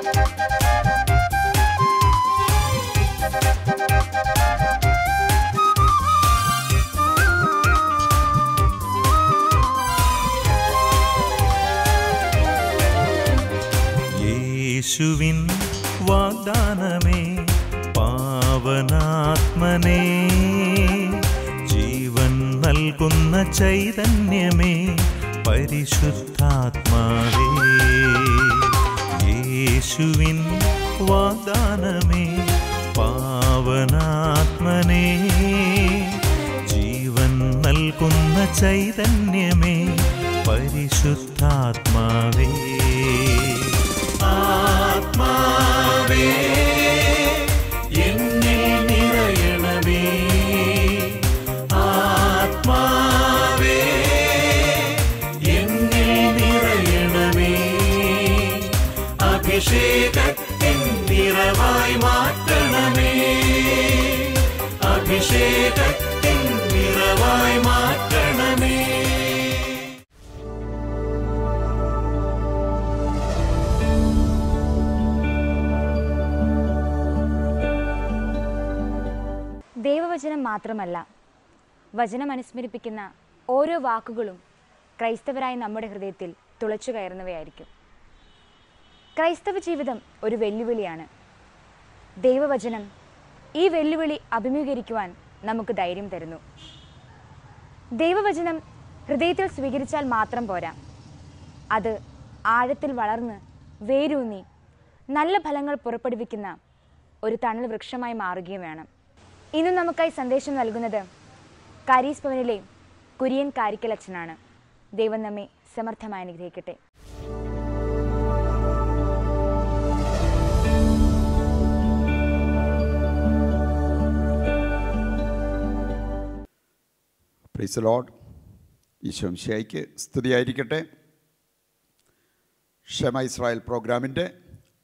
യേശുവിൻ വാഗ്ദാനമേ പാവനാത്മനേ, ജീവൻ നൽകുന്ന ചൈതന്യമേ പരിശുദ്ധാത്മാവേ. യേശുവിൻ വാഗ്ദാനമേ പാവനാത്മനേ, ജീവൻ നൽകുന്ന ചൈതന്യമേ പരിശുദ്ധാത്മാവേ. ആത്മാവേ എന്നിൽ നിറയണമേ, ആത്മാവേ എന്നിൽ നിറയണമേ, അഭിഷേകത്തിൻ നിറവായി മാറ്റണമേ, അഭിഷേകത്തിൻ നിറവായി മാറ്റണമേ. ദൈവവചനം മാത്രമല്ല, വചനം അനുസ്മരിപ്പിക്കുന്ന ഓരോ വാക്കുകളും ക്രൈസ്തവരായ നമ്മുടെ ഹൃദയത്തിൽ തുളച്ചു കയറുന്നവയായിരിക്കും. ക്രൈസ്തവ ജീവിതം ഒരു വെല്ലുവിളിയാണ്. ദൈവവചനം ഈ വെല്ലുവിളി അഭിമുഖീകരിക്കുവാൻ നമുക്ക് ധൈര്യം തരുന്നു. ദൈവവചനം ഹൃദയത്തിൽ സ്വീകരിച്ചാൽ മാത്രം പോരാ, അത് ആഴത്തിൽ വളർന്ന് വേരൂന്നി നല്ല ഫലങ്ങൾ പുറപ്പെടുവിക്കുന്ന ഒരു തണൽ വൃക്ഷമായി മാറുകയും വേണം. ഇന്നും നമുക്കായി സന്ദേശം നൽകുന്നത് കാരീസ് ഭവനിലെ കുര്യൻ കാരിക്കലച്ചനാണ്. ദൈവം നമ്മെ സമർത്ഥമായി അനുഗ്രഹിക്കട്ടെ. Praise the Lord. ഈശോ മിശിഹായ്ക്ക് സ്തുതിയായിരിക്കട്ടെ. ക്ഷമ ഇസ്രായേൽ പ്രോഗ്രാമിൻ്റെ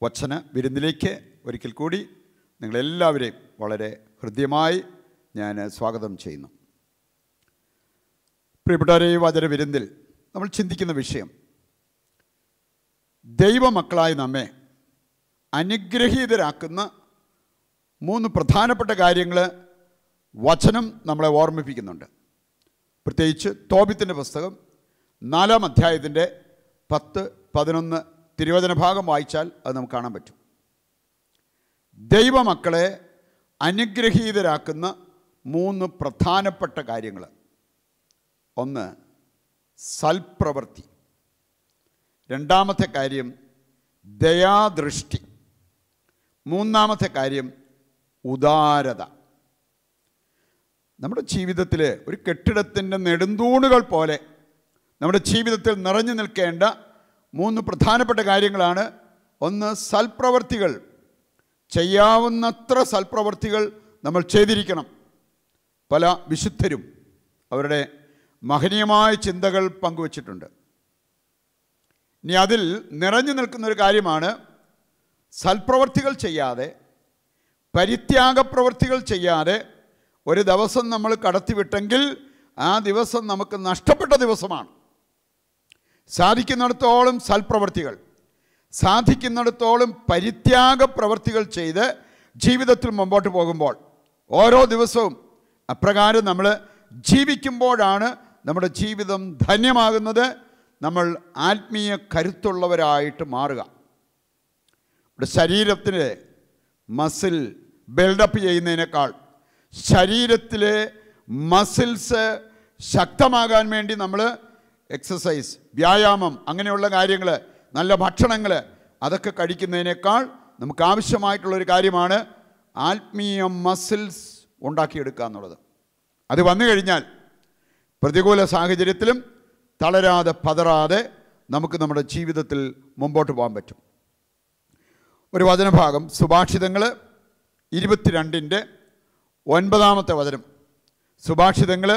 വചന വിരുന്നിലേക്ക് ഒരിക്കൽ കൂടി നിങ്ങളെല്ലാവരെയും വളരെ ഹൃദ്യമായി ഞാൻ സ്വാഗതം ചെയ്യുന്നു. പ്രിയപ്പെട്ടവരെ, വചന വിരുന്നിൽ നമ്മൾ ചിന്തിക്കുന്ന വിഷയം ദൈവമക്കളായി നമ്മെ അനുഗ്രഹീതരാക്കുന്ന 3 പ്രധാനപ്പെട്ട കാര്യങ്ങൾ വചനം നമ്മളെ ഓർമ്മിപ്പിക്കുന്നുണ്ട്. പ്രത്യേകിച്ച് തോബിത്തിൻ്റെ പുസ്തകം 4-ാം അധ്യായത്തിൻ്റെ 10-11 തിരുവചന ഭാഗം വായിച്ചാൽ അത് നമുക്ക് കാണാൻ പറ്റും. ദൈവമക്കളെ അനുഗ്രഹീതരാക്കുന്ന 3 പ്രധാനപ്പെട്ട കാര്യങ്ങൾ. ഒന്ന് സൽപ്രവൃത്തി, രണ്ടാമത്തെ കാര്യം ദയാദൃഷ്ടി, മൂന്നാമത്തെ കാര്യം ഉദാരത. നമ്മുടെ ജീവിതത്തിൽ ഒരു കെട്ടിടത്തിൻ്റെ നെടുന്തൂണുകൾ പോലെ നമ്മുടെ ജീവിതത്തിൽ നിറഞ്ഞു നിൽക്കേണ്ട 3 പ്രധാനപ്പെട്ട കാര്യങ്ങളാണ്. ഒന്ന് സൽപ്രവൃത്തികൾ. ചെയ്യാവുന്നത്ര സൽപ്രവൃത്തികൾ നമ്മൾ ചെയ്തിരിക്കണം. പല വിശുദ്ധരും അവരുടെ മഹനീയമായ ചിന്തകൾ പങ്കുവച്ചിട്ടുണ്ട്. ഇനി അതിൽ നിറഞ്ഞു നിൽക്കുന്നൊരു കാര്യമാണ് സൽപ്രവൃത്തികൾ ചെയ്യാതെ, പരിത്യാഗപ്രവൃത്തികൾ ചെയ്യാതെ ഒരു ദിവസം നമ്മൾ കടത്തിവിട്ടെങ്കിൽ ആ ദിവസം നമുക്ക് നഷ്ടപ്പെട്ട ദിവസമാണ്. സാധിക്കുന്നിടത്തോളം സൽപ്രവൃത്തികൾ, സാധിക്കുന്നിടത്തോളം പരിത്യാഗ പ്രവൃത്തികൾ ചെയ്ത് ജീവിതത്തിൽ മുമ്പോട്ട് പോകുമ്പോൾ ഓരോ ദിവസവും അപ്രകാരം നമ്മൾ ജീവിക്കുമ്പോഴാണ് നമ്മുടെ ജീവിതം ധന്യമാകുന്നത്. നമ്മൾ ആത്മീയ കരുത്തുള്ളവരായിട്ട് മാറുക. നമ്മുടെ ശരീരത്തിന് മസിൽ ബിൽഡപ്പ് ചെയ്യുന്നതിനേക്കാൾ ശരീരത്തിലെ മസിൽസ് ശക്തമാകാൻ വേണ്ടി നമ്മൾ എക്സസൈസ്, വ്യായാമം, അങ്ങനെയുള്ള കാര്യങ്ങൾ, നല്ല ഭക്ഷണങ്ങൾ അതൊക്കെ കഴിക്കുന്നതിനേക്കാൾ നമുക്ക് ആവശ്യമായിട്ടുള്ളൊരു കാര്യമാണ് ആത്മീയ മസിൽസ് ഉണ്ടാക്കിയെടുക്കുക എന്നുള്ളത്. അത് വന്നു കഴിഞ്ഞാൽ പ്രതികൂല സാഹചര്യത്തിലും തളരാതെ പതറാതെ നമുക്ക് നമ്മുടെ ജീവിതത്തിൽ മുമ്പോട്ട് പോകാൻ പറ്റും. ഒരു വചനഭാഗം സുഭാഷിതങ്ങൾ 22-ന്റെ 9-ാമത്തെ വചനം. സുഭാഷിതങ്ങൾ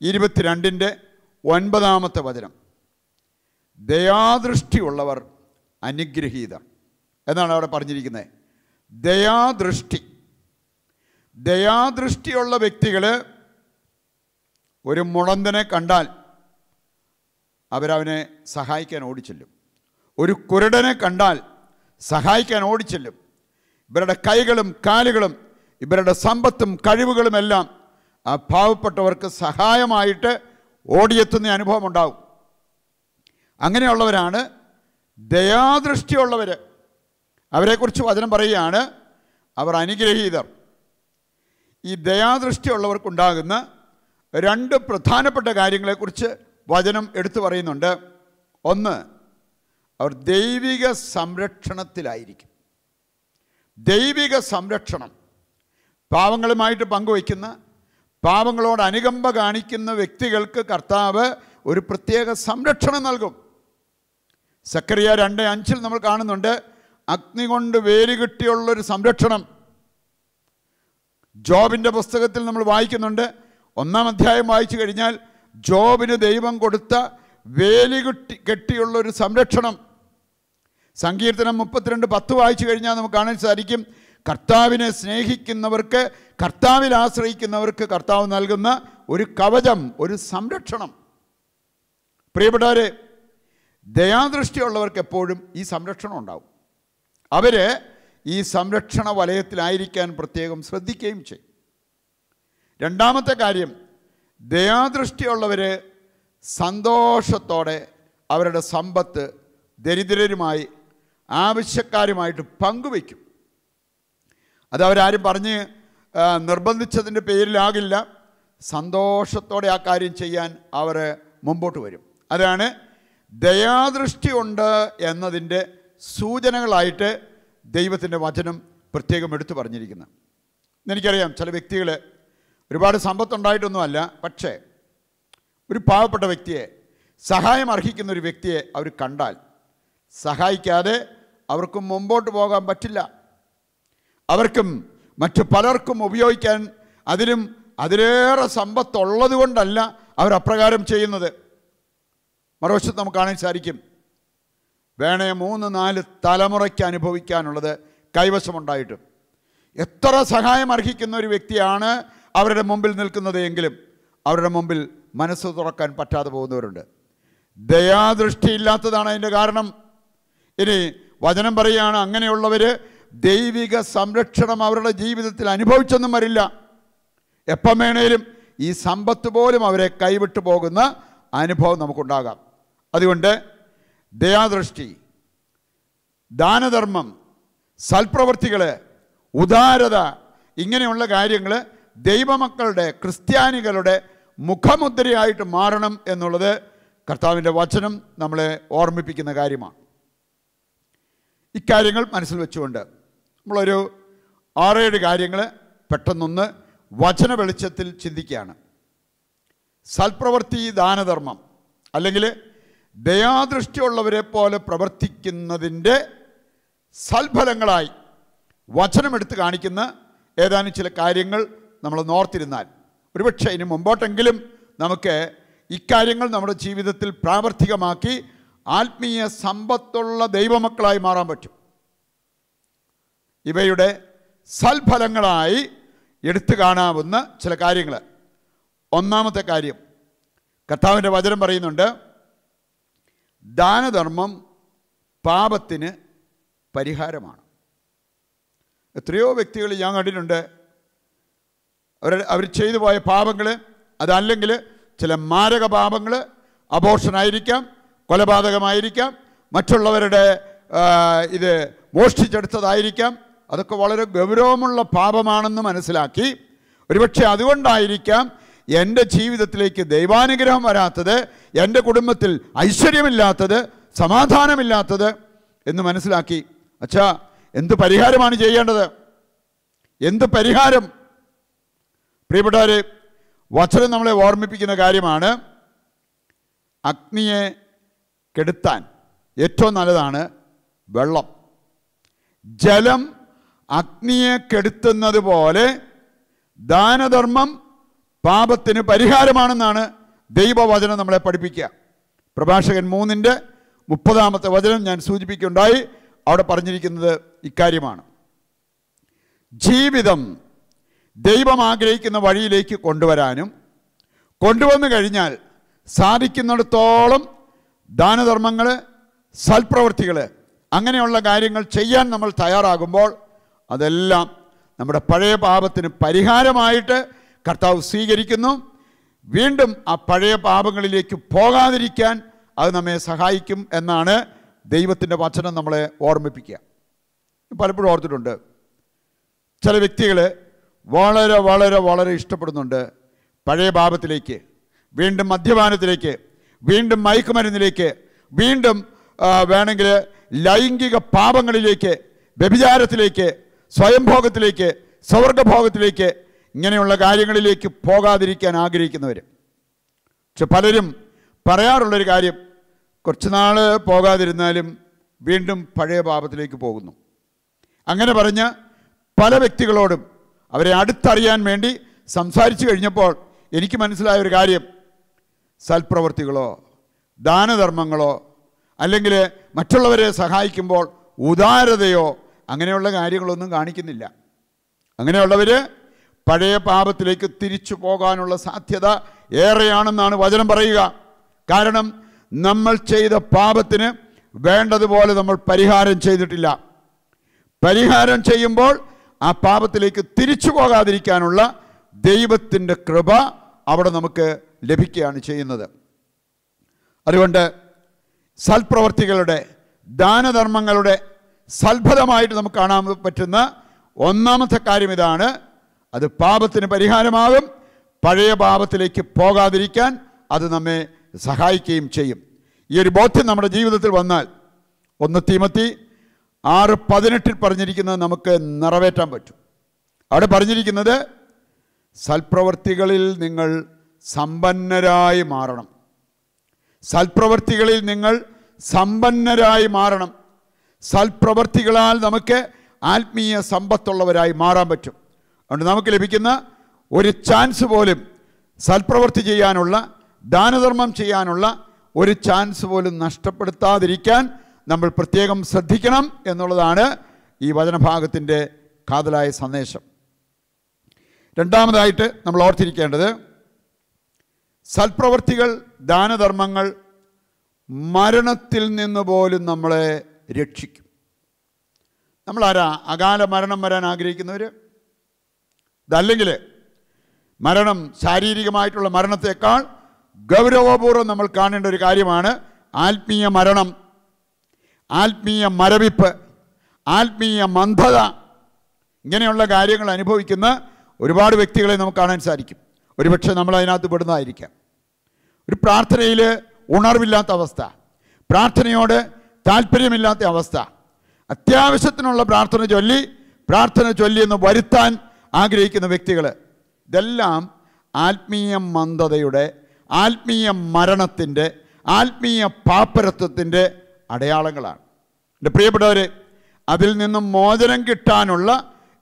22-ന്റെ 9-ാമത്തെ വചനം. ദയാദൃഷ്ടിയുള്ളവർ അനുഗ്രഹീതർ എന്നാണ് അവിടെ പറഞ്ഞിരിക്കുന്നത്. ദയാദൃഷ്ടി. ദയാദൃഷ്ടിയുള്ള വ്യക്തികൾ ഒരു മുടന്തനെ കണ്ടാൽ അവരവനെ സഹായിക്കാൻ ഓടിച്ചെല്ലും. ഒരു കുരുടനെ കണ്ടാൽ സഹായിക്കാൻ ഓടിച്ചെല്ലും. ഇവരുടെ കൈകളും കാലുകളും ഇവരുടെ സമ്പത്തും കഴിവുകളുമെല്ലാം ആ പാവപ്പെട്ടവർക്ക് സഹായമായിട്ട് ഓടിയെത്തുന്ന അനുഭവം ഉണ്ടാവും. അങ്ങനെയുള്ളവരാണ് ദയാദൃഷ്ടിയുള്ളവർ. അവരെക്കുറിച്ച് വചനം പറയുകയാണ്, അവർ അനുഗ്രഹീതർ. ഈ ദയാദൃഷ്ടിയുള്ളവർക്കുണ്ടാകുന്ന രണ്ട് പ്രധാനപ്പെട്ട കാര്യങ്ങളെക്കുറിച്ച് വചനം എടുത്തു പറയുന്നുണ്ട്. ഒന്ന്, അവർ ദൈവിക സംരക്ഷണത്തിലായിരിക്കും. ദൈവിക സംരക്ഷണം. പാവങ്ങളുമായിട്ട് പങ്കുവയ്ക്കുന്ന, പാവങ്ങളോട് അനുകമ്പ കാണിക്കുന്ന വ്യക്തികൾക്ക് കർത്താവ് ഒരു പ്രത്യേക സംരക്ഷണം നൽകും. സക്കറിയ 2:5 നമ്മൾ കാണുന്നുണ്ട്, അഗ്നി കൊണ്ട് വേരുകെട്ടിയുള്ളൊരു സംരക്ഷണം. ജോബിൻ്റെ പുസ്തകത്തിൽ നമ്മൾ വായിക്കുന്നുണ്ട്. 1-ാം അധ്യായം വായിച്ചു കഴിഞ്ഞാൽ ജോബിന് ദൈവം കൊടുത്ത കെട്ടിയുള്ളൊരു സംരക്ഷണം. സങ്കീർത്തനം 32:10 വായിച്ചു കഴിഞ്ഞാൽ നമുക്ക് കാണാൻ സാധിക്കും, കർത്താവിനെ സ്നേഹിക്കുന്നവർക്ക്, കർത്താവിൽ ആശ്രയിക്കുന്നവർക്ക് കർത്താവ് നൽകുന്ന ഒരു കവചം, ഒരു സംരക്ഷണം. പ്രിയപ്പെട്ടവരെ, ദയാദൃഷ്ടിയുള്ളവർക്ക് എപ്പോഴും ഈ സംരക്ഷണം ഉണ്ടാവും. അവർ ഈ സംരക്ഷണ വലയത്തിലായിരിക്കാൻ പ്രത്യേകം ശ്രദ്ധിക്കുകയും ചെയ്യും. രണ്ടാമത്തെ കാര്യം, ദയാദൃഷ്ടിയുള്ളവർ സന്തോഷത്തോടെ അവരുടെ സമ്പത്ത് ദരിദ്രരുമായി, ആവശ്യക്കാരുമായിട്ട് പങ്കുവയ്ക്കും. അതവരാരും പറഞ്ഞ് നിർബന്ധിച്ചതിൻ്റെ പേരിലാകില്ല. സന്തോഷത്തോടെ ആ കാര്യം ചെയ്യാൻ അവർ മുമ്പോട്ട് വരും. അതാണ് ദയാദൃഷ്ടി ഉണ്ട് എന്നതിൻ്റെ സൂചനകളായിട്ട് ദൈവത്തിൻ്റെ വചനം പ്രത്യേകം എടുത്തു പറഞ്ഞിരിക്കുന്നത്. എനിക്കറിയാം, ചില വ്യക്തികൾ ഒരുപാട് സമ്പത്തുണ്ടായിട്ടൊന്നുമല്ല, പക്ഷേ ഒരു പാവപ്പെട്ട വ്യക്തിയെ, സഹായം അർഹിക്കുന്ന ഒരു വ്യക്തിയെ അവർ കണ്ടാൽ സഹായിക്കാതെ അവർക്കും മുമ്പോട്ട് പോകാൻ പറ്റില്ല. അവർക്കും മറ്റു പലർക്കും ഉപയോഗിക്കാൻ അതിലേറെ സമ്പത്തുള്ളത് കൊണ്ടല്ല അവർ അപ്രകാരം ചെയ്യുന്നത്. മറുവശത്ത് നമുക്ക് കാണാൻ സാധിക്കും, വേണേ 3-4 തലമുറയ്ക്ക് അനുഭവിക്കാനുള്ളത് കൈവശമുണ്ടായിട്ടും എത്ര സഹായം അർഹിക്കുന്ന ഒരു വ്യക്തിയാണ് അവരുടെ മുമ്പിൽ നിൽക്കുന്നത് എങ്കിലും അവരുടെ മുമ്പിൽ മനസ്സ് തുറക്കാൻ പറ്റാതെ പോകുന്നവരുണ്ട്. ദയാദൃഷ്ടിയില്ലാത്തതാണ് അതിൻ്റെ കാരണം. ഇനി വചനം പറയുകയാണ്, അങ്ങനെയുള്ളവർ ദൈവിക സംരക്ഷണം അവരുടെ ജീവിതത്തിൽ അനുഭവിച്ചൊന്നും വരില്ല. എപ്പം വേണേലും ഈ സമ്പത്ത് പോലും അവരെ കൈവിട്ടു പോകുന്ന അനുഭവം നമുക്കുണ്ടാകാം. അതുകൊണ്ട് ദയാദൃഷ്ടി, ദാനധർമ്മം, സൽപ്രവൃത്തികൾ, ഉദാരത, ഇങ്ങനെയുള്ള കാര്യങ്ങൾ ദൈവമക്കളുടെ, ക്രിസ്ത്യാനികളുടെ മുഖമുദ്രയായിട്ട് മാറണം എന്നുള്ളത് കർത്താവിൻ്റെ വചനം നമ്മളെ ഓർമ്മിപ്പിക്കുന്ന കാര്യമാണ്. ഇക്കാര്യങ്ങൾ മനസ്സിൽ വെച്ചുകൊണ്ട് നമ്മളൊരു 6-7 കാര്യങ്ങൾ പെട്ടെന്നൊന്ന് വചന വെളിച്ചത്തിൽ ചിന്തിക്കുകയാണ്. സൽപ്രവൃത്തി, ദാനധർമ്മം, അല്ലെങ്കിൽ ദയാദൃഷ്ടിയുള്ളവരെ പോലെ പ്രവർത്തിക്കുന്നതിൻ്റെ സൽഫലങ്ങളായി വചനമെടുത്ത് കാണിക്കുന്ന ഏതാനും ചില കാര്യങ്ങൾ നമ്മൾ ഓർത്തിരുന്നാൽ ഒരുപക്ഷെ ഇനി മുമ്പോട്ടെങ്കിലും നമുക്ക് ഇക്കാര്യങ്ങൾ നമ്മുടെ ജീവിതത്തിൽ പ്രാവർത്തികമാക്കി ആത്മീയ സമ്പത്തുള്ള ദൈവമക്കളായി മാറാൻ പറ്റും. ഇവയുടെ സൽഫലങ്ങളായി എടുത്തു കാണാവുന്ന ചില കാര്യങ്ങൾ. ഒന്നാമത്തെ കാര്യം, കർത്താവിൻ്റെ വചനം പറയുന്നുണ്ട്, ദാനധർമ്മം പാപത്തിന് പരിഹാരമാണ്. എത്രയോ വ്യക്തികൾ ഞാൻ കണ്ടിട്ടുണ്ട്, അവർ ചെയ്തു പോയ പാപങ്ങൾ, അതല്ലെങ്കിൽ ചില മാരക പാപങ്ങൾ, അബോർഷനായിരിക്കാം, കൊലപാതകമായിരിക്കാം, മറ്റുള്ളവരുടെ ഇത് മോഷ്ടിച്ചെടുത്തതായിരിക്കാം, അതൊക്കെ വളരെ ഗൗരവമുള്ള പാപമാണെന്ന് മനസ്സിലാക്കി ഒരുപക്ഷെ അതുകൊണ്ടായിരിക്കാം എൻ്റെ ജീവിതത്തിലേക്ക് ദൈവാനുഗ്രഹം വരാത്തത്, എൻ്റെ കുടുംബത്തിൽ ഐശ്വര്യമില്ലാത്തത്, സമാധാനമില്ലാത്തത് എന്ന് മനസ്സിലാക്കി. അച്ഛാ, എന്ത് പരിഹാരമാണ് ചെയ്യേണ്ടത്? എന്ത് പരിഹാരം? പ്രിയപ്പെട്ടവരെ, വചനം നമ്മളെ ഓർമ്മിപ്പിക്കുന്ന കാര്യമാണ്, അഗ്നിയെ കെടുത്താൻ ഏറ്റവും നല്ലതാണ് വെള്ളം. ജലം അഗ്നിയെ കെടുത്തുന്നത് പോലെ ദാനധർമ്മം പാപത്തിന് പരിഹാരമാണെന്നാണ് ദൈവവചനം നമ്മളെ പഠിപ്പിക്കുക. പ്രഭാഷകൻ 3:30 വചനം ഞാൻ സൂചിപ്പിക്കുകയുണ്ടായി. അവിടെ പറഞ്ഞിരിക്കുന്നത് ഇക്കാര്യമാണ്. ജീവിതം ദൈവം ആഗ്രഹിക്കുന്ന വഴിയിലേക്ക് കൊണ്ടുവരാനും കൊണ്ടുവന്നു കഴിഞ്ഞാൽ സാധിക്കുന്നിടത്തോളം ദാനധർമ്മങ്ങൾ, സൽപ്രവൃത്തികൾ, അങ്ങനെയുള്ള കാര്യങ്ങൾ ചെയ്യാൻ നമ്മൾ തയ്യാറാകുമ്പോൾ അതെല്ലാം നമ്മുടെ പഴയ പാപത്തിന് പരിഹാരമായിട്ട് കർത്താവ് സ്വീകരിക്കുന്നു. വീണ്ടും ആ പഴയ പാപങ്ങളിലേക്ക് പോകാതിരിക്കാൻ അത് നമ്മെ സഹായിക്കും എന്നാണ് ദൈവത്തിൻ്റെ വചനം നമ്മളെ ഓർമ്മിപ്പിക്കുക. പലപ്പോഴും ഓർത്തിട്ടുണ്ട്, ചില വ്യക്തികൾ വളരെ വളരെ വളരെ ഇഷ്ടപ്പെടുന്നുണ്ട് പഴയ പാപത്തിലേക്ക്, വീണ്ടും മദ്യപാനത്തിലേക്ക്, വീണ്ടും മയക്കുമരുന്നിലേക്ക്, വീണ്ടും വേണമെങ്കിൽ ലൈംഗിക പാപങ്ങളിലേക്ക്, വ്യഭിചാരത്തിലേക്ക്, സ്വയംഭോഗത്തിലേക്ക്, സ്വർഗഭോഗത്തിലേക്ക്, ഇങ്ങനെയുള്ള കാര്യങ്ങളിലേക്ക് പോകാതിരിക്കാൻ ആഗ്രഹിക്കുന്നവർ. പക്ഷെ പലരും പറയാറുള്ളൊരു കാര്യം, കുറച്ച് നാൾ പോകാതിരുന്നാലും വീണ്ടും പഴയ പാപത്തിലേക്ക് പോകുന്നു. അങ്ങനെ പറഞ്ഞ പല വ്യക്തികളോടും അവരെ അടുത്തറിയാൻ വേണ്ടി സംസാരിച്ചു കഴിഞ്ഞപ്പോൾ എനിക്ക് മനസ്സിലായ ഒരു കാര്യം, സൽപ്രവൃത്തികളോ ദാനധർമ്മങ്ങളോ അല്ലെങ്കിൽ മറ്റുള്ളവരെ സഹായിക്കുമ്പോൾ ഉദാരതയോ അങ്ങനെയുള്ള കാര്യങ്ങളൊന്നും കാണിക്കുന്നില്ല. അങ്ങനെയുള്ളവർ പഴയ പാപത്തിലേക്ക് തിരിച്ചു പോകാനുള്ള സാധ്യത ഏറെയാണെന്നാണ് വചനം പറയുക. കാരണം നമ്മൾ ചെയ്ത പാപത്തിന് വേണ്ടതുപോലെ നമ്മൾ പരിഹാരം ചെയ്തിട്ടില്ല. പരിഹാരം ചെയ്യുമ്പോൾ ആ പാപത്തിലേക്ക് തിരിച്ചു പോകാതിരിക്കാനുള്ള ദൈവത്തിൻ്റെ കൃപ അവിടെ നമുക്ക് ലഭിക്കുകയാണ് ചെയ്യുന്നത്. അതുകൊണ്ട് സൽപ്രവർത്തികളുടെ ദാനധർമ്മങ്ങളുടെ സൽഫലമായിട്ട് നമുക്ക് കാണാൻ പറ്റുന്ന ഒന്നാമത്തെ കാര്യം ഇതാണ്. അത് പാപത്തിന് പരിഹാരമാകും. പഴയ പാപത്തിലേക്ക് പോകാതിരിക്കാൻ അത് നമ്മെ സഹായിക്കുകയും ചെയ്യും. ഈ ഒരു ബോധ്യം നമ്മുടെ ജീവിതത്തിൽ വന്നാൽ 1 തീമോത്തി 6:18 പറഞ്ഞിരിക്കുന്നത് നമുക്ക് നിറവേറ്റാൻ പറ്റും. അവിടെ പറഞ്ഞിരിക്കുന്നത് സൽപ്രവർത്തികളിൽ നിങ്ങൾ സമ്പന്നരായി മാറണം. സൽപ്രവർത്തികളിൽ നിങ്ങൾ സമ്പന്നരായി മാറണം. സൽപ്രവർത്തികളാൽ നമുക്ക് ആത്മീയ സമ്പത്തുള്ളവരായി മാറാൻ പറ്റും. അതുകൊണ്ട് നമുക്ക് ലഭിക്കുന്ന ഒരു ചാൻസ് പോലും, സൽപ്രവൃത്തി ചെയ്യാനുള്ള, ദാനധർമ്മം ചെയ്യാനുള്ള ഒരു ചാൻസ് പോലും നഷ്ടപ്പെടുത്താതിരിക്കാൻ നമ്മൾ പ്രത്യേകം ശ്രദ്ധിക്കണം എന്നുള്ളതാണ് ഈ വചനഭാഗത്തിൻ്റെ കാതലായ സന്ദേശം. രണ്ടാമതായിട്ട് നമ്മൾ ഓർത്തിരിക്കേണ്ടത്, സൽപ്രവൃത്തികൾ, ദാനധർമ്മങ്ങൾ മരണത്തിൽ നിന്ന് പോലും നമ്മളെ രക്ഷിക്കും. നമ്മളാരാ അകാല മരണം വരാൻ ആഗ്രഹിക്കുന്നവർ? ഇതല്ലെങ്കിൽ മരണം, ശാരീരികമായിട്ടുള്ള മരണത്തെക്കാൾ ഗൗരവപൂർവ്വം നമ്മൾ കാണേണ്ട ഒരു കാര്യമാണ് ആത്മീയ മരണം, ആത്മീയ മരവിപ്പ്, ആത്മീയ മന്ദത. ഇങ്ങനെയുള്ള കാര്യങ്ങൾ അനുഭവിക്കുന്ന ഒരുപാട് വ്യക്തികളെ നമുക്ക് കാണാൻ സാധിക്കും. ഒരുപക്ഷെ നമ്മൾ അതിനകത്ത് പെടുന്നതായിരിക്കാം. ഒരു പ്രാർത്ഥനയിൽ ഉണർവില്ലാത്ത അവസ്ഥ, പ്രാർത്ഥനയോട് താല്പര്യമില്ലാത്ത അവസ്ഥ, അത്യാവശ്യത്തിനുള്ള പ്രാർത്ഥന ചൊല്ലി എന്ന് വരുത്താൻ ആഗ്രഹിക്കുന്ന വ്യക്തികൾ, ഇതെല്ലാം ആത്മീയ മന്ദതയുടെ, ആത്മീയ മരണത്തിൻ്റെ, ആത്മീയ പാപ്പരത്വത്തിൻ്റെ അടയാളങ്ങളാണ്. എൻ്റെ പ്രിയപ്പെട്ടവരെ, അതിൽ നിന്നും മോചനം കിട്ടാനുള്ള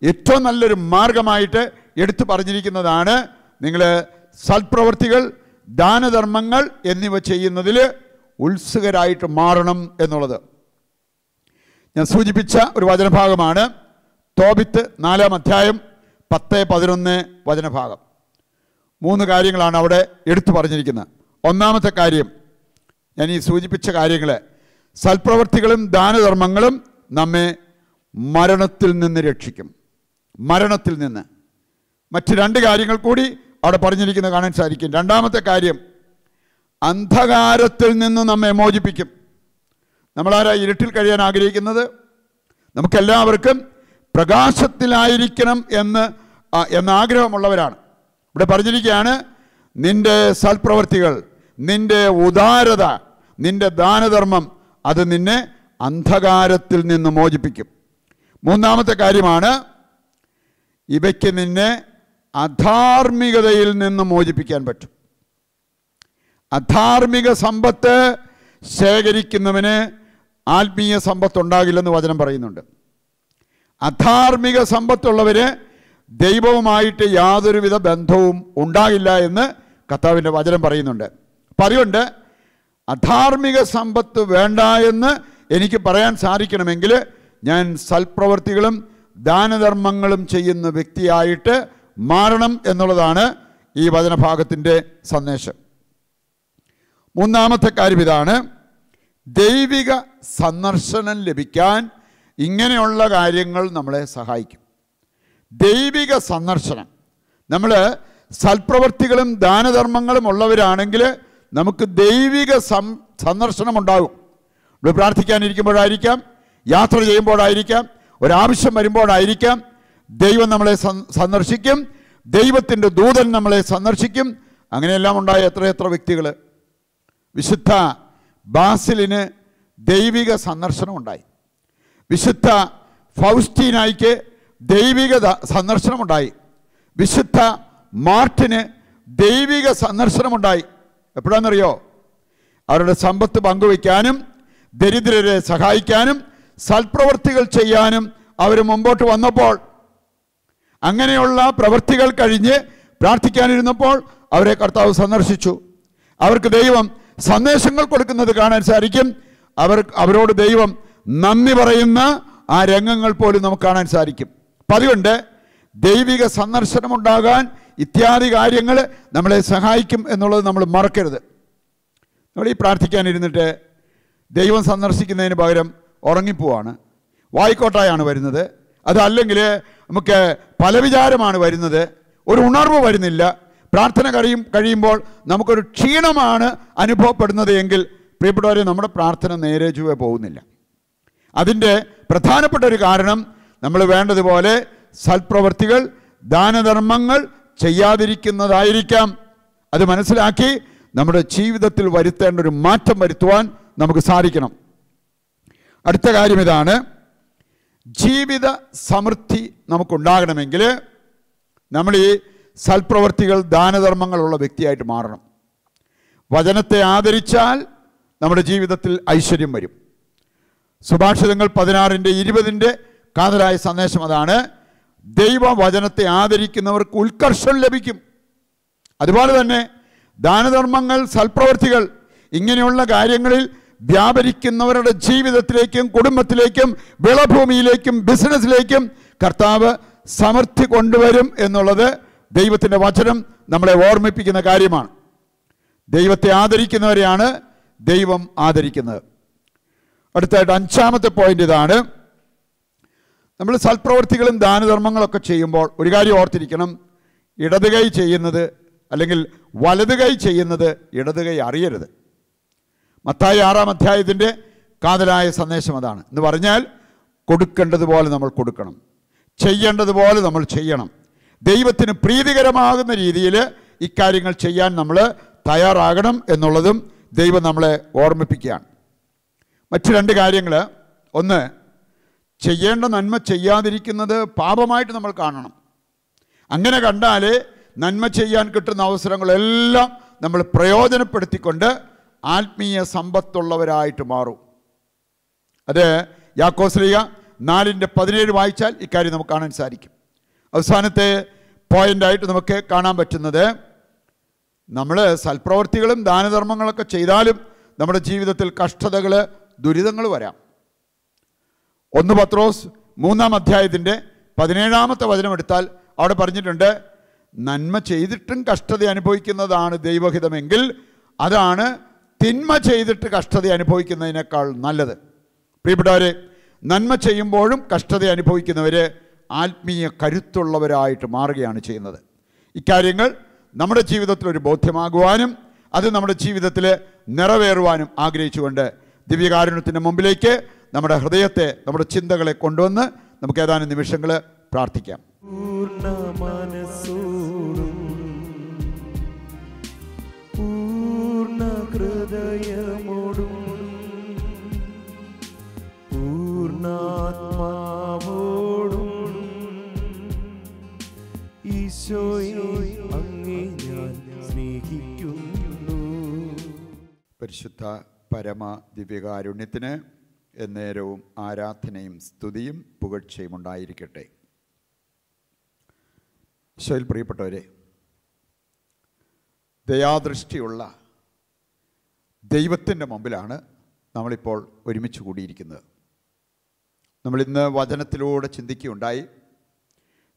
ഏറ്റവും നല്ലൊരു മാർഗമായിട്ട് എടുത്തു പറഞ്ഞിരിക്കുന്നതാണ് നിങ്ങൾ സൽപ്രവൃത്തികൾ, ദാനധർമ്മങ്ങൾ എന്നിവ ചെയ്യുന്നതിൽ ഉത്സുകരായിട്ട് മാറണം എന്നുള്ളത്. ഞാൻ സൂചിപ്പിച്ച ഒരു വചനഭാഗമാണ് തോബിത്ത് 4-ാം അധ്യായം 10-11 വചനഭാഗം. 3 കാര്യങ്ങളാണ് അവിടെ എടുത്തു പറഞ്ഞിരിക്കുന്നത്. ഒന്നാമത്തെ കാര്യം, ഞാൻ ഈ സൂചിപ്പിച്ച കാര്യങ്ങൾ, സൽപ്രവൃത്തികളും ദാനധർമ്മങ്ങളും നമ്മെ മരണത്തിൽ നിന്ന് രക്ഷിക്കും. മരണത്തിൽ നിന്ന്. മറ്റ് 2 കാര്യങ്ങൾ കൂടി അവിടെ പറഞ്ഞിരിക്കുന്നത് കാണാൻ സാധിക്കും. രണ്ടാമത്തെ കാര്യം, അന്ധകാരത്തിൽ നിന്ന് നമ്മെ മോചിപ്പിക്കും. നമ്മളാരാ ഇരുട്ടിൽ കഴിയാൻ ആഗ്രഹിക്കുന്നത്? നമുക്കെല്ലാവർക്കും പ്രകാശത്തിലായിരിക്കണം എന്ന ആഗ്രഹമുള്ളവരാണ്. ഇവിടെ പറഞ്ഞിരിക്കുകയാണ്, നിന്റെ സൽപ്രവൃത്തികൾ, നിന്റെ ഉദാരത, നിന്റെ ദാനധർമ്മം അത് നിന്നെ അന്ധകാരത്തിൽ നിന്ന് മോചിപ്പിക്കും. മൂന്നാമത്തെ കാര്യമാണ്, ഇവയ്ക്ക് നിന്നെ അധാർമികതയിൽ നിന്ന് മോചിപ്പിക്കാൻ പറ്റും. അധാർമിക സമ്പത്ത് ശേഖരിക്കുന്നവന് ആത്മീയ സമ്പത്ത് ഉണ്ടാകില്ലെന്ന് വചനം പറയുന്നുണ്ട്. അധാർമിക സമ്പത്തുള്ളവര് ദൈവവുമായിട്ട് യാതൊരുവിധ ബന്ധവും ഉണ്ടാകില്ല എന്ന് കർത്താവിൻ്റെ വചനം പറയുന്നുണ്ട്. അപ്പം അതുകൊണ്ട് അധാർമിക സമ്പത്ത് വേണ്ട എന്ന് എനിക്ക് പറയാൻ സാധിക്കണമെങ്കിൽ ഞാൻ സൽപ്രവർത്തികളും ദാനധർമ്മങ്ങളും ചെയ്യുന്ന വ്യക്തിയായിട്ട് മാറണം എന്നുള്ളതാണ് ഈ വചനഭാഗത്തിൻ്റെ സന്ദേശം. മൂന്നാമത്തെ കാര്യം ഇതാണ്, ദൈവിക സന്ദർശനം ലഭിക്കാൻ ഇങ്ങനെയുള്ള കാര്യങ്ങൾ നമ്മളെ സഹായിക്കും. ദൈവിക സന്ദർശനം, നമ്മൾ സൽപ്രവൃത്തികളും ദാനധർമ്മങ്ങളും ഉള്ളവരാണെങ്കിൽ നമുക്ക് ദൈവിക സന്ദർശനം ഉണ്ടാകും. നമ്മൾ പ്രാർത്ഥിക്കാനിരിക്കുമ്പോഴായിരിക്കാം, യാത്ര ചെയ്യുമ്പോഴായിരിക്കാം, ഒരാവശ്യം വരുമ്പോഴായിരിക്കാം, ദൈവം നമ്മളെ സന്ദർശിക്കും, ദൈവത്തിൻ്റെ ദൂതൻ നമ്മളെ സന്ദർശിക്കും. അങ്ങനെയെല്ലാം ഉണ്ടായ എത്രയെത്ര വ്യക്തികൾ. വിശുദ്ധ ബാസിലിന് ദൈവിക സന്ദർശനം ഉണ്ടായി. വിശുദ്ധ ഫൗസ്റ്റീനായിക്ക് ദൈവിക സന്ദർശനമുണ്ടായി. വിശുദ്ധ മാർട്ടിന് ദൈവിക സന്ദർശനമുണ്ടായി. എപ്പോഴാണെന്നറിയോ? അവരുടെ സമ്പത്ത് പങ്കുവയ്ക്കാനും ദരിദ്രരെ സഹായിക്കാനും സൽപ്രവൃത്തികൾ ചെയ്യാനും അവർ മുമ്പോട്ട് വന്നപ്പോൾ, അങ്ങനെയുള്ള പ്രവൃത്തികൾ കഴിഞ്ഞ് പ്രാർത്ഥിക്കാനിരുന്നപ്പോൾ അവരെ കർത്താവ് സന്ദർശിച്ചു. അവർക്ക് ദൈവം സന്ദേശങ്ങൾ കൊടുക്കുന്നത് കാണാൻ സാധിക്കും. അവരോട് ദൈവം നന്ദി പറയുന്ന ആ രംഗങ്ങൾ പോലും നമുക്ക് കാണാൻ സാധിക്കും. അപ്പം അതുകൊണ്ട് ദൈവിക സന്ദർശനം ഉണ്ടാകാൻ ഇത്യാദി കാര്യങ്ങൾ നമ്മളെ സഹായിക്കും എന്നുള്ളത് നമ്മൾ മറക്കരുത്. നമ്മൾ ഈ പ്രാർത്ഥിക്കാനിരുന്നിട്ട് ദൈവം സന്ദർശിക്കുന്നതിന് പകരം ഉറങ്ങിപ്പോവാണ്, വായിക്കോട്ടായാണ് വരുന്നത്. അതല്ലെങ്കിൽ നമുക്ക് പല വിചാരമാണ് വരുന്നത്, ഒരു ഉണർവ് വരുന്നില്ല. പ്രാർത്ഥന കഴിയുമ്പോൾ നമുക്കൊരു ക്ഷീണമാണ് അനുഭവപ്പെടുന്നത് എങ്കിൽ പ്രിയപ്പെട്ടവരെ, നമ്മുടെ പ്രാർത്ഥന നേരെ ചൊവ്വേ പോകുന്നില്ല. അതിൻ്റെ പ്രധാനപ്പെട്ട ഒരു കാരണം നമ്മൾ വേണ്ടതുപോലെ സൽപ്രവൃത്തികൾ ദാനധർമ്മങ്ങൾ ചെയ്യാതിരിക്കുന്നതായിരിക്കാം. അത് മനസ്സിലാക്കി നമ്മുടെ ജീവിതത്തിൽ വരുത്തേണ്ട ഒരു മാറ്റം വരുത്തുവാൻ നമുക്ക് സാധിക്കണം. അടുത്ത കാര്യം ഇതാണ്, ജീവിത സമൃദ്ധി നമുക്കുണ്ടാകണമെങ്കിൽ നമ്മൾ ഈ സൽപ്രവൃത്തികൾ ദാനധർമ്മങ്ങളുള്ള വ്യക്തിയായിട്ട് മാറണം. വചനത്തെ ആദരിച്ചാൽ നമ്മുടെ ജീവിതത്തിൽ ഐശ്വര്യം വരും. സുഭാഷിതങ്ങൾ 16:20 കാതലായ സന്ദേശം അതാണ്, ദൈവവചനത്തെ ആദരിക്കുന്നവർക്ക് ഉത്കർഷം ലഭിക്കും. അതുപോലെ തന്നെ ദാനധർമ്മങ്ങൾ, സൽപ്രവൃത്തികൾ ഇങ്ങനെയുള്ള കാര്യങ്ങളിൽ വ്യാപരിക്കുന്നവരുടെ ജീവിതത്തിലേക്കും കുടുംബത്തിലേക്കും വിളഭൂമിയിലേക്കും ബിസിനസ്സിലേക്കും കർത്താവ് സമൃദ്ധി കൊണ്ടുവരും എന്നുള്ളത് ദൈവത്തിൻ്റെ വചനം നമ്മളെ ഓർമ്മിപ്പിക്കുന്ന കാര്യമാണ്. ദൈവത്തെ ആദരിക്കുന്നവരെയാണ് ദൈവം ആദരിക്കുന്നത്. അടുത്തായിട്ട് 5ാമത്തെ പോയിന്റ് ഇതാണ്, നമ്മൾ സൽപ്രവൃത്തികളും ദാനധർമ്മങ്ങളൊക്കെ ചെയ്യുമ്പോൾ ഒരു കാര്യം ഓർത്തിരിക്കണം, ഇടത് കൈ ചെയ്യുന്നത് അല്ലെങ്കിൽ വലത് കൈ ചെയ്യുന്നത് ഇടത് കൈ അറിയരുത്. മത്തായി 6-ാം അധ്യായത്തിൻ്റെ കാതലായ സന്ദേശം അതാണ്. എന്ന് പറഞ്ഞാൽ കൊടുക്കേണ്ടതുപോലെ നമ്മൾ കൊടുക്കണം, ചെയ്യേണ്ടതുപോലെ നമ്മൾ ചെയ്യണം. ദൈവത്തിന് പ്രീതികരമാകുന്ന രീതിയിൽ ഇക്കാര്യങ്ങൾ ചെയ്യാൻ നമ്മൾ തയ്യാറാകണം എന്നുള്ളതും ദൈവം നമ്മളെ ഓർമ്മിപ്പിക്കുകയാണ്. മറ്റു 2 കാര്യങ്ങൾ, ഒന്ന്, ചെയ്യേണ്ട നന്മ ചെയ്യാതിരിക്കുന്നത് പാപമായിട്ട് നമ്മൾ കാണണം. അങ്ങനെ കണ്ടാലേ നന്മ ചെയ്യാൻ കിട്ടുന്ന അവസരങ്ങളെല്ലാം നമ്മൾ പ്രയോജനപ്പെടുത്തിക്കൊണ്ട് ആത്മീയ സമ്പത്തുള്ളവരായിട്ട് മാറും. അത് യാക്കോബ് ശ്ലീഹ 4:17 വായിച്ചാൽ ഇക്കാര്യം നമുക്ക് കാണാൻ സാധിക്കും. അവസാനത്തെ പോയിൻ്റായിട്ട് നമുക്ക് കാണാൻ പറ്റുന്നത്, നമ്മൾ സൽപ്രവൃത്തികളും ദാനധർമ്മങ്ങളൊക്കെ ചെയ്താലും നമ്മുടെ ജീവിതത്തിൽ കഷ്ടതകൾ, ദുരിതങ്ങൾ വരാം. 1 പത്രോസ് 3-ാം അധ്യായത്തിൻ്റെ 17-ാമത്തെ വചനം എടുത്താൽ അവിടെ പറഞ്ഞിട്ടുണ്ട്, നന്മ ചെയ്തിട്ടും കഷ്ടത അനുഭവിക്കുന്നതാണ് ദൈവഹിതമെങ്കിൽ അതാണ് തിന്മ ചെയ്തിട്ട് കഷ്ടത അനുഭവിക്കുന്നതിനേക്കാൾ നല്ലത്. പ്രിയപ്പെട്ടവരെ, നന്മ ചെയ്യുമ്പോഴും കഷ്ടത അനുഭവിക്കുന്നവർ ആത്മീയ കരുത്തുള്ളവരായിട്ട് മാറുകയാണ് ചെയ്യുന്നത്. ഇക്കാര്യങ്ങൾ നമ്മുടെ ജീവിതത്തിലൊരു ബോധ്യമാകുവാനും അത് നമ്മുടെ ജീവിതത്തിൽ നിറവേറുവാനും ആഗ്രഹിച്ചുകൊണ്ട് ദിവ്യകാരുണ്യത്തിൻ്റെ മുമ്പിലേക്ക് നമ്മുടെ ഹൃദയത്തെ, നമ്മുടെ ചിന്തകളെ കൊണ്ടുവന്ന് നമുക്ക് ഏതാനും നിമിഷങ്ങൾ പ്രാർത്ഥിക്കാം. പൂർണ്ണ മനസ്സോടും പൂർണ്ണ ഹൃദയമോടും പൂർണ്ണാത്മാവോടും ഈശോയെ അങ്ങേ ഞാൻ സ്നേഹിക്കുന്നു. പരിശുദ്ധ പരമ ദിവ്യകാരുണ്യത്തിന് എന്നേരവും ആരാധനയും സ്തുതിയും പുകഴ്ചയും ഉണ്ടായിരിക്കട്ടെ. ഈശോയിൽ പ്രിയപ്പെട്ടവരെ, ദയാദൃഷ്ടിയുള്ള ദൈവത്തിൻ്റെ മുമ്പിലാണ് നമ്മളിപ്പോൾ ഒരുമിച്ച് കൂടിയിരിക്കുന്നത്. നമ്മളിന്ന് വചനത്തിലൂടെ ചിന്തിക്കുകയുണ്ടായി.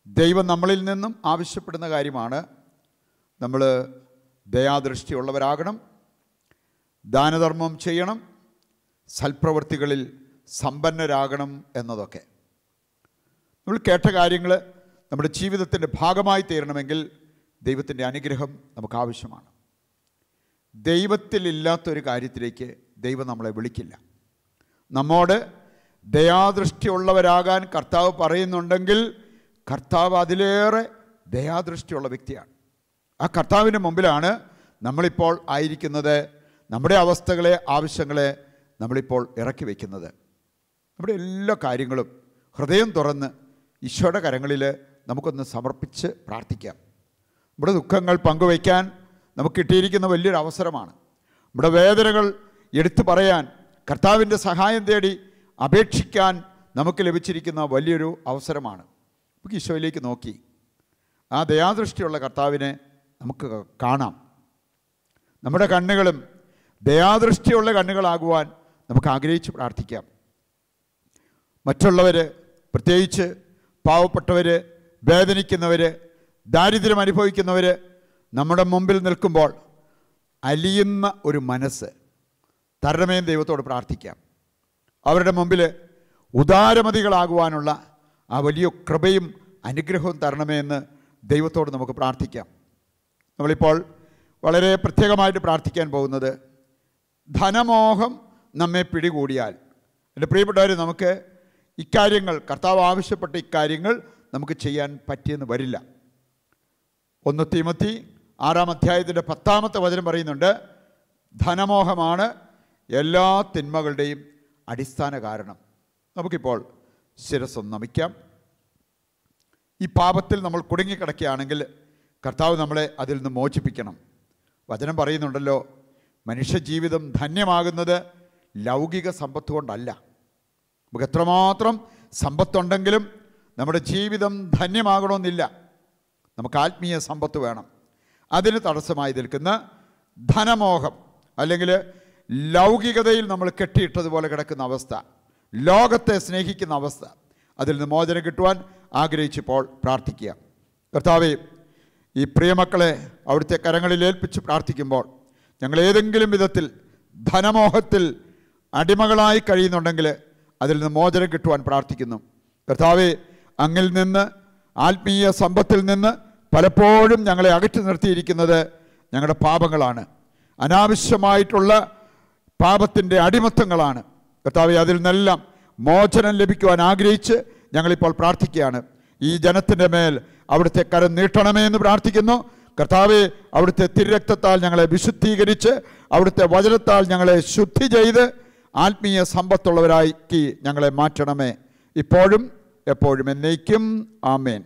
ദൈവം നമ്മളിൽ നിന്നും ആവശ്യപ്പെടുന്ന കാര്യമാണ് നമ്മൾ ദയാദൃഷ്ടിയുള്ളവരാകണം, ദാനധർമ്മം ചെയ്യണം, സൽപ്രവൃത്തികളിൽ സമ്പന്നരാകണം എന്നതൊക്കെ. നമ്മൾ കേട്ട കാര്യങ്ങൾ നമ്മുടെ ജീവിതത്തിൻ്റെ ഭാഗമായി തീരണമെങ്കിൽ ദൈവത്തിൻ്റെ അനുഗ്രഹം നമുക്ക് ആവശ്യമാണ്. ദൈവത്തിലില്ലാത്തൊരു കാര്യത്തിലേക്ക് ദൈവം നമ്മളെ വിളിക്കില്ല. നമ്മോട് ദയാദൃഷ്ടിയുള്ളവരാകാൻ കർത്താവ് പറയുന്നുണ്ടെങ്കിൽ കർത്താവ് അതിലേറെ ദയാദൃഷ്ടിയുള്ള വ്യക്തിയാണ്. ആ കർത്താവിൻ്റെ മുമ്പിലാണ് നമ്മളിപ്പോൾ ആയിരിക്കുന്നത്. നമ്മുടെ അവസ്ഥകളെ, ആവശ്യങ്ങളെ നമ്മളിപ്പോൾ ഇറക്കി വയ്ക്കുന്നത്. നമ്മുടെ എല്ലാ കാര്യങ്ങളും ഹൃദയം തുറന്ന് ഈശോയുടെ കരങ്ങളിൽ നമുക്കൊന്ന് സമർപ്പിച്ച് പ്രാർത്ഥിക്കാം. നമ്മുടെ ദുഃഖങ്ങൾ പങ്കുവയ്ക്കാൻ നമുക്ക് കിട്ടിയിരിക്കുന്ന വലിയൊരു അവസരമാണ്. നമ്മുടെ വേദനകൾ എടുത്തു പറയാൻ, കർത്താവിൻ്റെ സഹായം തേടി അപേക്ഷിക്കാൻ നമുക്ക് ലഭിച്ചിരിക്കുന്ന വലിയൊരു അവസരമാണ്. നമുക്ക് ഈശോയിലേക്ക് നോക്കി ആ ദയാദൃഷ്ടിയുള്ള കർത്താവിനെ നമുക്ക് കാണാം. നമ്മുടെ കണ്ണുകളും ദയാദൃഷ്ടിയുള്ള കണ്ണുകളാകുവാൻ നമുക്ക് ആഗ്രഹിച്ച് പ്രാർത്ഥിക്കാം. മറ്റുള്ളവർ, പ്രത്യേകിച്ച് പാവപ്പെട്ടവർ, വേദനിക്കുന്നവർ, ദാരിദ്ര്യം അനുഭവിക്കുന്നവർ നമ്മുടെ മുമ്പിൽ നിൽക്കുമ്പോൾ അലിയുന്ന ഒരു മനസ്സ് തരണമേ ദൈവത്തോട് പ്രാർത്ഥിക്കാം. അവരുടെ മുമ്പിൽ ഉദാരമതികളാകുവാനുള്ള ആ വലിയ കൃപയും അനുഗ്രഹവും തരണമേ എന്ന് ദൈവത്തോട് നമുക്ക് പ്രാർത്ഥിക്കാം. നമ്മളിപ്പോൾ വളരെ പ്രത്യേകമായിട്ട് പ്രാർത്ഥിക്കാൻ പോകുന്നത്, ധനമോഹം നമ്മെ പിടികൂടിയാൽ, എൻ്റെ പ്രിയപ്പെട്ടവർ, നമുക്ക് ഇക്കാര്യങ്ങൾ, കർത്താവ് ആവശ്യപ്പെട്ട ഇക്കാര്യങ്ങൾ നമുക്ക് ചെയ്യാൻ പറ്റിയെന്ന് വരില്ല. 1 തീമോത്തി 6-ാം അധ്യായത്തിൻ്റെ 10-ാമത്തെ വചനം പറയുന്നുണ്ട്, ധനമോഹമാണ് എല്ലാ തിന്മകളുടെയും അടിസ്ഥാന കാരണം. നമുക്കിപ്പോൾ ശിരസ്സൊന്ന് നമിക്കാം. ഈ പാപത്തിൽ നമ്മൾ കുടുങ്ങിക്കിടക്കുകയാണെങ്കിൽ കർത്താവ് നമ്മളെ അതിൽ നിന്ന് മോചിപ്പിക്കണം. വചനം പറയുന്നുണ്ടല്ലോ, മനുഷ്യജീവിതം ധന്യമാകുന്നത് ലൗകിക സമ്പത്ത് കൊണ്ടല്ല. നമുക്ക് എത്രമാത്രം സമ്പത്തുണ്ടെങ്കിലും നമ്മുടെ ജീവിതം ധന്യമാകണമെന്നില്ല. നമുക്ക് ആത്മീയ സമ്പത്ത് വേണം. അതിന് തടസ്സമായി നിൽക്കുന്ന ധനമോഹം, അല്ലെങ്കിൽ ലൗകികതയിൽ നമ്മൾ കെട്ടിയിട്ടതുപോലെ കിടക്കുന്ന അവസ്ഥ, ലോകത്തെ സ്നേഹിക്കുന്ന അവസ്ഥ, അതിൽ നിന്ന് മോചനം കിട്ടുവാൻ ആഗ്രഹിച്ചിപ്പോൾ പ്രാർത്ഥിക്കുക. കർത്താവേ, ഈ പ്രിയമക്കളെ അവിടുത്തെ കരങ്ങളിൽ ഏൽപ്പിച്ച് പ്രാർത്ഥിക്കുമ്പോൾ ഞങ്ങൾ ഏതെങ്കിലും വിധത്തിൽ ധനമോഹത്തിൽ അടിമകളായി കഴിയുന്നുണ്ടെങ്കിൽ അതിൽ നിന്ന് മോചനം കിട്ടുവാൻ പ്രാർത്ഥിക്കുന്നു. കർത്താവേ, അങ്ങിൽ നിന്ന്, ആത്മീയ സമ്പത്തിൽ നിന്ന് പലപ്പോഴും ഞങ്ങളെ അകറ്റി നിർത്തിയിരിക്കുന്നത് ഞങ്ങളുടെ പാപങ്ങളാണ്, അനാവശ്യമായിട്ടുള്ള പാപത്തിൻ്റെ അടിമത്തങ്ങളാണ്. കർത്താവേ, അതിൽ നിന്നെല്ലാം മോചനം ലഭിക്കുവാൻ ആഗ്രഹിച്ച് ഞങ്ങളിപ്പോൾ പ്രാർത്ഥിക്കുകയാണ്. ഈ ജനത്തിൻ്റെ മേൽ അവിടുത്തെ കരം നീട്ടണമേ എന്ന് പ്രാർത്ഥിക്കുന്നു. കർത്താവേ, അവിടുത്തെ തിരുരക്തത്താൽ ഞങ്ങളെ വിശുദ്ധീകരിച്ച് അവിടുത്തെ വചനത്താൽ ഞങ്ങളെ ശുദ്ധി ചെയ്ത് ആത്മീയ സമ്പത്തുള്ളവരാക്കി ഞങ്ങളെ മാറ്റണമേ, ഇപ്പോഴും എപ്പോഴും എന്നേക്കും. ആമേൻ.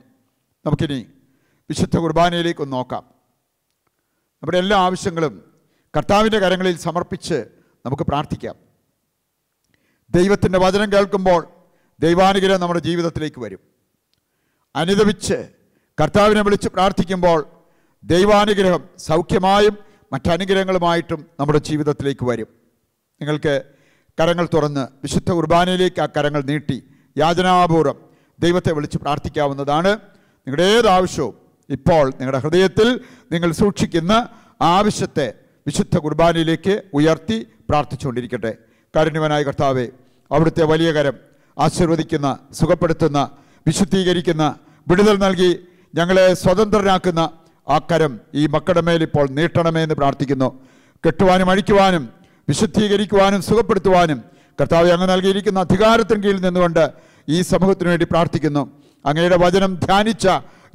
നമുക്കിനി വിശുദ്ധ കുർബാനയിലേക്കൊന്ന് നോക്കാം. നമ്മുടെ എല്ലാ ആവശ്യങ്ങളും കർത്താവിൻ്റെ കരങ്ങളിൽ സമർപ്പിച്ച് നമുക്ക് പ്രാർത്ഥിക്കാം. ദൈവത്തിൻ്റെ വചനം കേൾക്കുമ്പോൾ ദൈവാനുഗ്രഹം നമ്മുടെ ജീവിതത്തിലേക്ക് വരും. അനുദപിച്ച് കർത്താവിനെ വിളിച്ച് പ്രാർത്ഥിക്കുമ്പോൾ ദൈവാനുഗ്രഹം സൗഖ്യമായും മറ്റനുഗ്രഹങ്ങളുമായിട്ടും നമ്മുടെ ജീവിതത്തിലേക്ക് വരും. നിങ്ങൾക്ക് കരങ്ങൾ തുറന്ന് വിശുദ്ധ കുർബാനയിലേക്ക് ആ കരങ്ങൾ നീട്ടി യാചനാപൂർവ്വം ദൈവത്തെ വിളിച്ച് പ്രാർത്ഥിക്കാവുന്നതാണ്. നിങ്ങളുടെ ഏത് ആവശ്യവും ഇപ്പോൾ നിങ്ങളുടെ ഹൃദയത്തിൽ നിങ്ങൾ സൂക്ഷിക്കുന്ന ആവശ്യത്തെ വിശുദ്ധ കുർബാനയിലേക്ക് ഉയർത്തി പ്രാർത്ഥിച്ചുകൊണ്ടിരിക്കട്ടെ. കാരുണ്യവാനായ കർത്താവേ, അവിടുത്തെ വലിയ കരം ആശീർവദിക്കുന്ന, സുഖപ്പെടുത്തുന്ന, വിശുദ്ധീകരിക്കുന്ന, വിടുതൽ നൽകി ഞങ്ങളെ സ്വതന്ത്രരാക്കുന്ന ആ കരം ഈ മക്കളുടെ മേൽ ഇപ്പോൾ നീട്ടണമേ എന്ന് പ്രാർത്ഥിക്കുന്നു. കെട്ടുവാനും അഴിക്കുവാനും വിശുദ്ധീകരിക്കുവാനും സുഖപ്പെടുത്തുവാനും കർത്താവ് അങ്ങ് നൽകിയിരിക്കുന്ന അധികാരത്തിന് കീഴിൽ നിന്നുകൊണ്ട് ഈ സമൂഹത്തിന് വേണ്ടി പ്രാർത്ഥിക്കുന്നു. അങ്ങയുടെ വചനം ധ്യാനിച്ച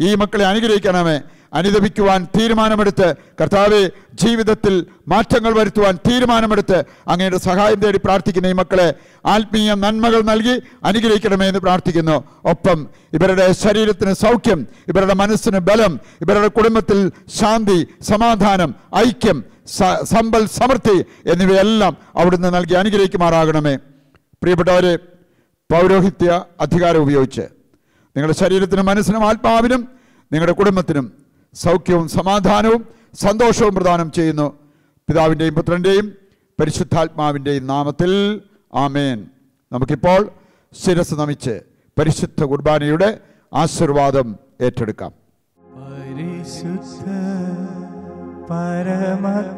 ഈ മക്കളെ അനുഗ്രഹിക്കണമേ. അനുദപിക്കുവാൻ തീരുമാനമെടുത്ത് കർത്താവെ, ജീവിതത്തിൽ മാറ്റങ്ങൾ വരുത്തുവാൻ തീരുമാനമെടുത്ത് അങ്ങയുടെ സഹായം തേടി പ്രാർത്ഥിക്കുന്ന ഈ മക്കളെ ആത്മീയ നന്മകൾ നൽകി അനുഗ്രഹിക്കണമേ എന്ന് പ്രാർത്ഥിക്കുന്നു. ഒപ്പം ഇവരുടെ ശരീരത്തിന് സൗഖ്യം, ഇവരുടെ മനസ്സിന് ബലം, ഇവരുടെ കുടുംബത്തിൽ ശാന്തി, സമാധാനം, ഐക്യം, സമ്പൽ, സമൃദ്ധി എന്നിവയെല്ലാം അവിടുന്ന് നൽകി അനുഗ്രഹിക്കുമാറാകണമേ. പ്രിയപ്പെട്ടവരെ, പൗരോഹിത്യ അധികാരം ഉപയോഗിച്ച് നിങ്ങളുടെ ശരീരത്തിനും മനസ്സിനും ആത്മാവിനും നിങ്ങളുടെ കുടുംബത്തിനും സൗഖ്യവും സമാധാനവും സന്തോഷവും പ്രദാനം ചെയ്യുന്നു. പിതാവിൻ്റെയും പുത്രൻ്റെയും പരിശുദ്ധാത്മാവിൻ്റെയും നാമത്തിൽ ആമേൻ. നമുക്കിപ്പോൾ ശിരസ് നമിച്ച് പരിശുദ്ധ കുർബാനയുടെ ആശീർവാദം ഏറ്റെടുക്കാം. പരിശുദ്ധ പരമകാരുണ്യമേ,